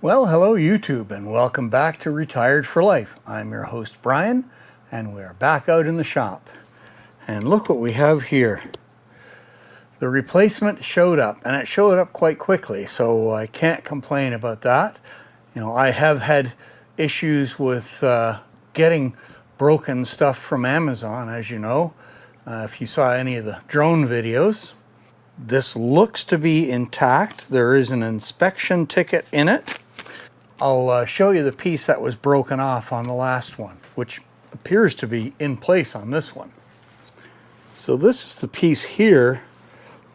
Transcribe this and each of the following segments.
Well, hello YouTube, and welcome back to Retired for Life. I'm your host Brian, and we're back out in the shop. And look what we have here. The replacement showed up, and it showed up quite quickly, so I can't complain about that. You know, I have had issues with getting broken stuff from Amazon, as you know. If you saw any of the drone videos, this looks to be intact. There is an inspection ticket in it. I'll show you the piece that was broken off on the last one, which appears to be in place on this one. So this is the piece here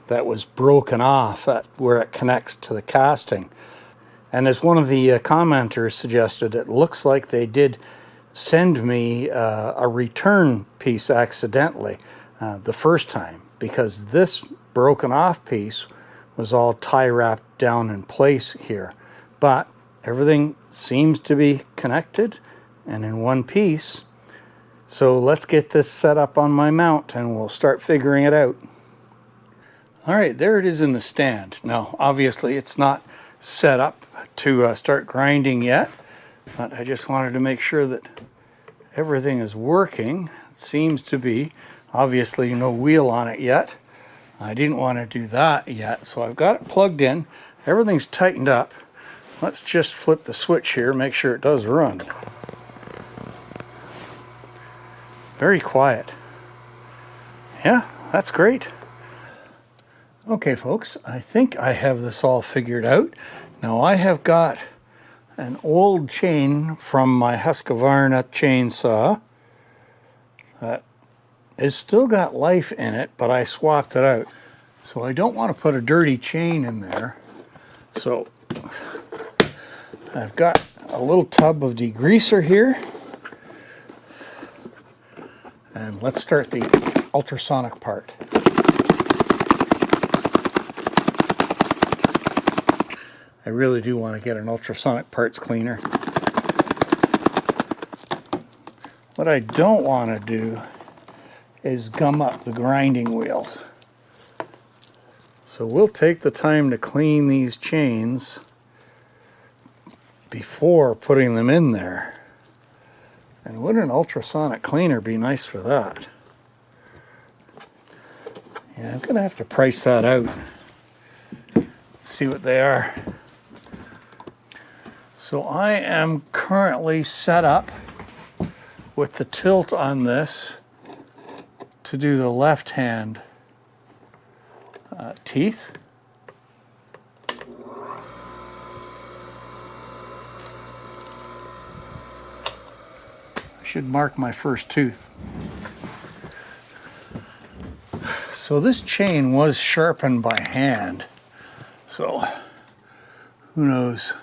that was broken off at where it connects to the casting. And as one of the commenters suggested, it looks like they did send me a return piece accidentally the first time, because this broken off piece was all tie wrapped down in place here. But everything seems to be connected and in one piece. So let's get this set up on my mount and we'll start figuring it out. All right, there it is in the stand. Now, obviously it's not set up to start grinding yet, but I just wanted to make sure that everything is working. It seems to be. Obviously no wheel on it yet. I didn't want to do that yet, so I've got it plugged in. Everything's tightened up. Let's just flip the switch here, make sure it does run. Very quiet. Yeah, that's great. Okay, folks, I think I have this all figured out. Now, I have got an old chain from my Husqvarna chainsaw that has still got life in it, but I swapped it out. So I don't want to put a dirty chain in there. So I've got a little tub of degreaser here. And let's start the ultrasonic part. I really do want to get an ultrasonic parts cleaner. What I don't want to do is gum up the grinding wheels. So we'll take the time to clean these chains before putting them in there. And wouldn't an ultrasonic cleaner be nice for that? Yeah, I'm gonna have to price that out. See what they are. So I am currently set up with the tilt on this to do the left hand teeth. Should mark my first tooth. So this chain was sharpened by hand, so who knows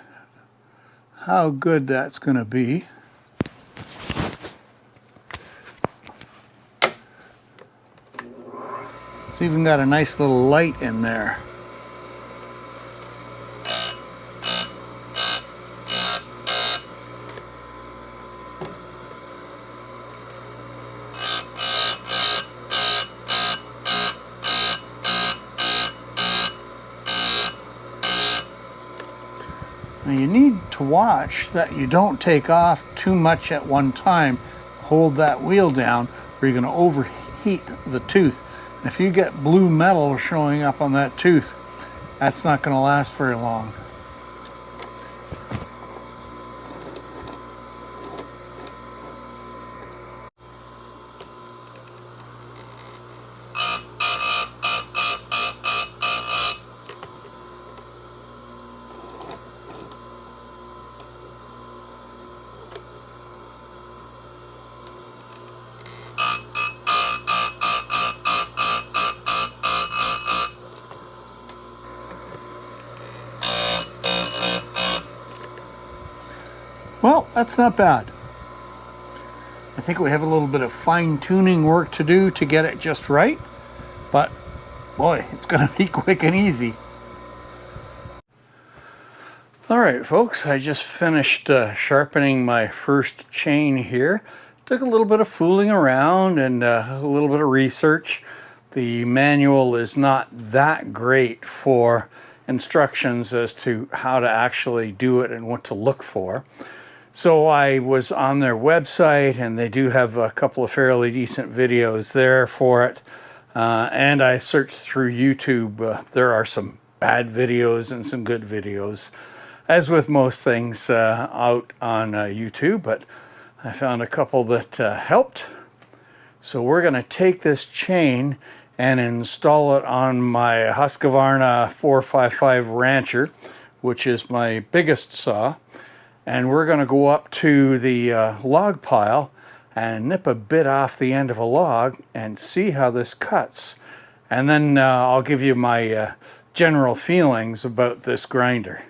how good that's going to be. It's even got a nice little light in there. Now you need to watch that you don't take off too much at one time. Hold that wheel down or you're going to overheat the tooth. And if you get blue metal showing up on that tooth, that's not going to last very long. Well, that's not bad. I think we have a little bit of fine-tuning work to do to get it just right, but boy, it's going to be quick and easy. All right, folks, I just finished sharpening my first chain here. Took a little bit of fooling around and a little bit of research. The manual is not that great for instructions as to how to actually do it and what to look for. So I was on their website, and they do have a couple of fairly decent videos there for it. And I searched through YouTube. There are some bad videos and some good videos, as with most things out on YouTube, but I found a couple that helped. So we're going to take this chain and install it on my Husqvarna 455 Rancher, which is my biggest saw. And we're going to go up to the log pile and nip a bit off the end of a log and see how this cuts. And then I'll give you my general feelings about this grinder.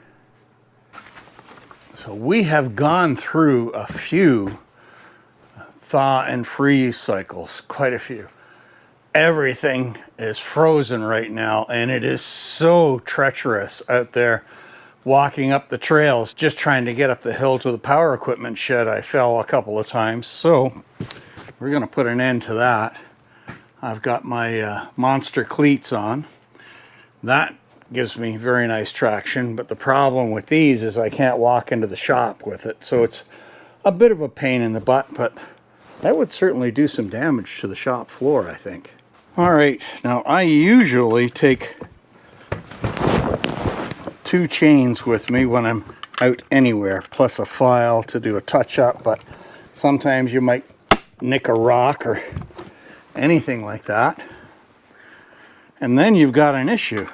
So we have gone through a few thaw and freeze cycles, quite a few. Everything is frozen right now, and it is so treacherous out there walking up the trails. Just trying to get up the hill to the power equipment shed, I fell a couple of times, so we're going to put an end to that. I've got my monster cleats on. That gives me very nice traction, but the problem with these is I can't walk into the shop with it, so it's a bit of a pain in the butt, but that would certainly do some damage to the shop floor, I think. All right, now I usually take 2 chains with me when I'm out anywhere, plus a file to do a touch-up, but sometimes you might nick a rock or anything like that. And then you've got an issue,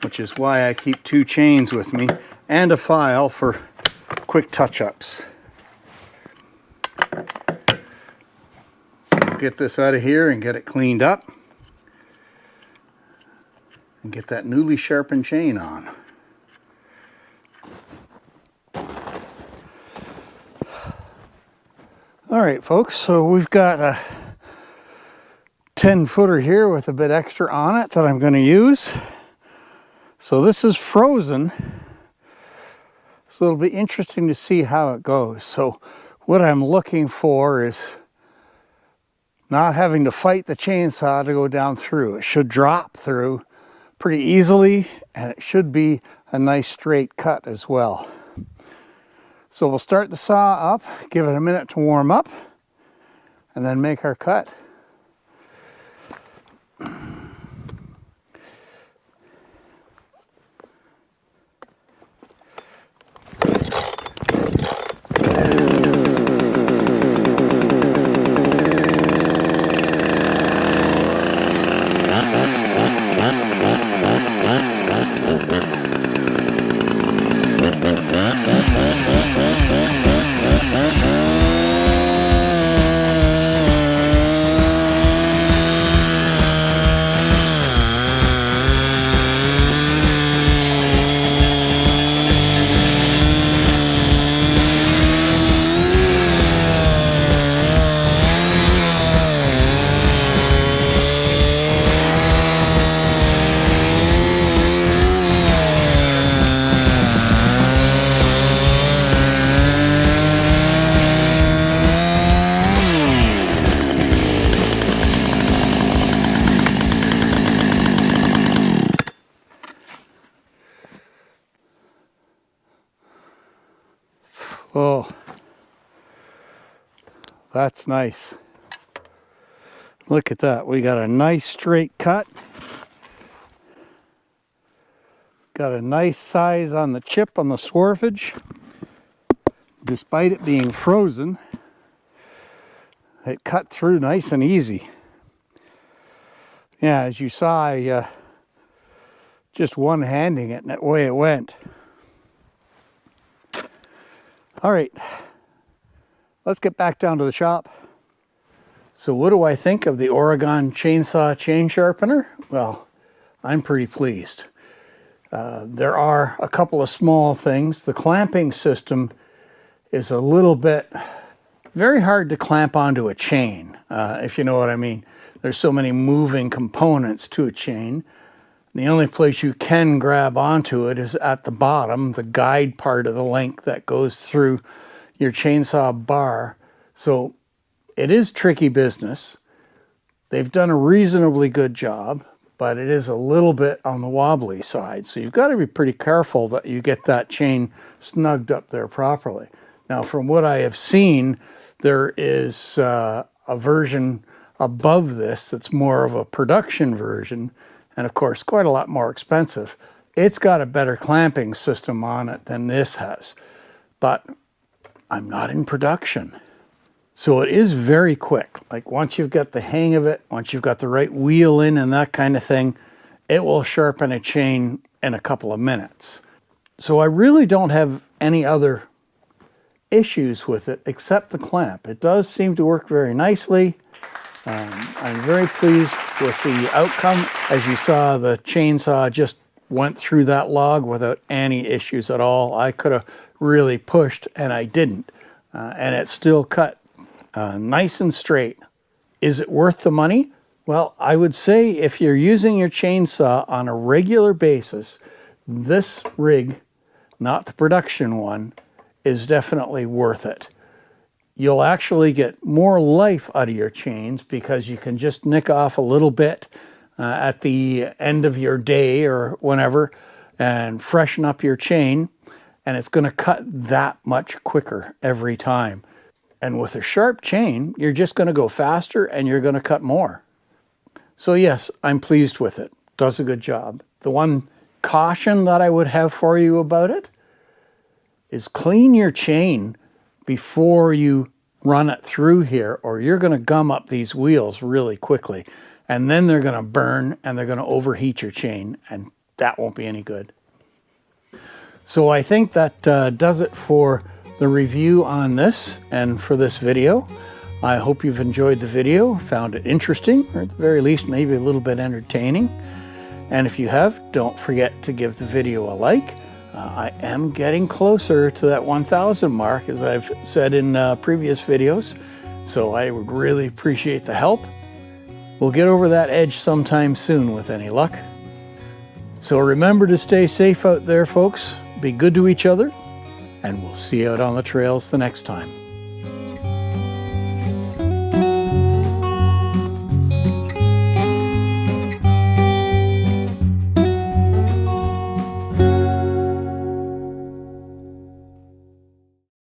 which is why I keep 2 chains with me and a file for quick touch-ups. So we'll get this out of here and get it cleaned up and get that newly sharpened chain on. All right, folks, so we've got a 10-footer here with a bit extra on it that I'm going to use. So this is frozen, so it'll be interesting to see how it goes. So what I'm looking for is not having to fight the chainsaw to go down through. It should drop through pretty easily, and it should be a nice straight cut as well. So we'll start the saw up, give it a minute to warm up, and then make our cut. Oh, that's nice. Look at that. We got a nice straight cut. Got a nice size on the chip on the swarfage. Despite it being frozen, it cut through nice and easy. Yeah, as you saw, I just one-handing it, and that way it went. All right, let's get back down to the shop. So what do I think of the Oregon chainsaw chain sharpener? Well, I'm pretty pleased. There are a couple of small things. The clamping system is a little bit very hard to clamp onto a chain, if you know what I mean. There's so many moving components to a chain. The only place you can grab onto it is at the bottom, the guide part of the link that goes through your chainsaw bar. So it is tricky business. They've done a reasonably good job. but it is a little bit on the wobbly side. So you've got to be pretty careful that you get that chain snugged up there properly. Now, from what I have seen, there is a version above this that's more of a production version, and of course quite a lot more expensive. It's got a better clamping system on it than this has, but I'm not in production. So it is very quick. Like once you've got the hang of it, once you've got the right wheel in and that kind of thing, it will sharpen a chain in a couple of minutes. So I really don't have any other issues with it except the clamp. It does seem to work very nicely. I'm very pleased with the outcome. As you saw, the chainsaw just went through that log without any issues at all. I could have really pushed and I didn't. And it still cut nice and straight. Is it worth the money? Well, I would say if you're using your chainsaw on a regular basis, this rig, not the production one, is definitely worth it. You'll actually get more life out of your chains because you can just nick off a little bit at the end of your day or whenever and freshen up your chain, and it's going to cut that much quicker every time. And with a sharp chain, you're just going to go faster and you're going to cut more. So yes, I'm pleased with it. Does a good job. The one caution that I would have for you about it is clean your chain before you run it through here, or you're going to gum up these wheels really quickly. And then they're going to burn and they're going to overheat your chain, and that won't be any good. So I think that does it for the review on this and for this video. I hope you've enjoyed the video, found it interesting, or at the very least maybe a little bit entertaining. And if you have, don't forget to give the video a like. I am getting closer to that 1,000 mark, as I've said in previous videos, so I would really appreciate the help. We'll get over that edge sometime soon with any luck. So remember to stay safe out there, folks. Be good to each other, and we'll see you out on the trails the next time.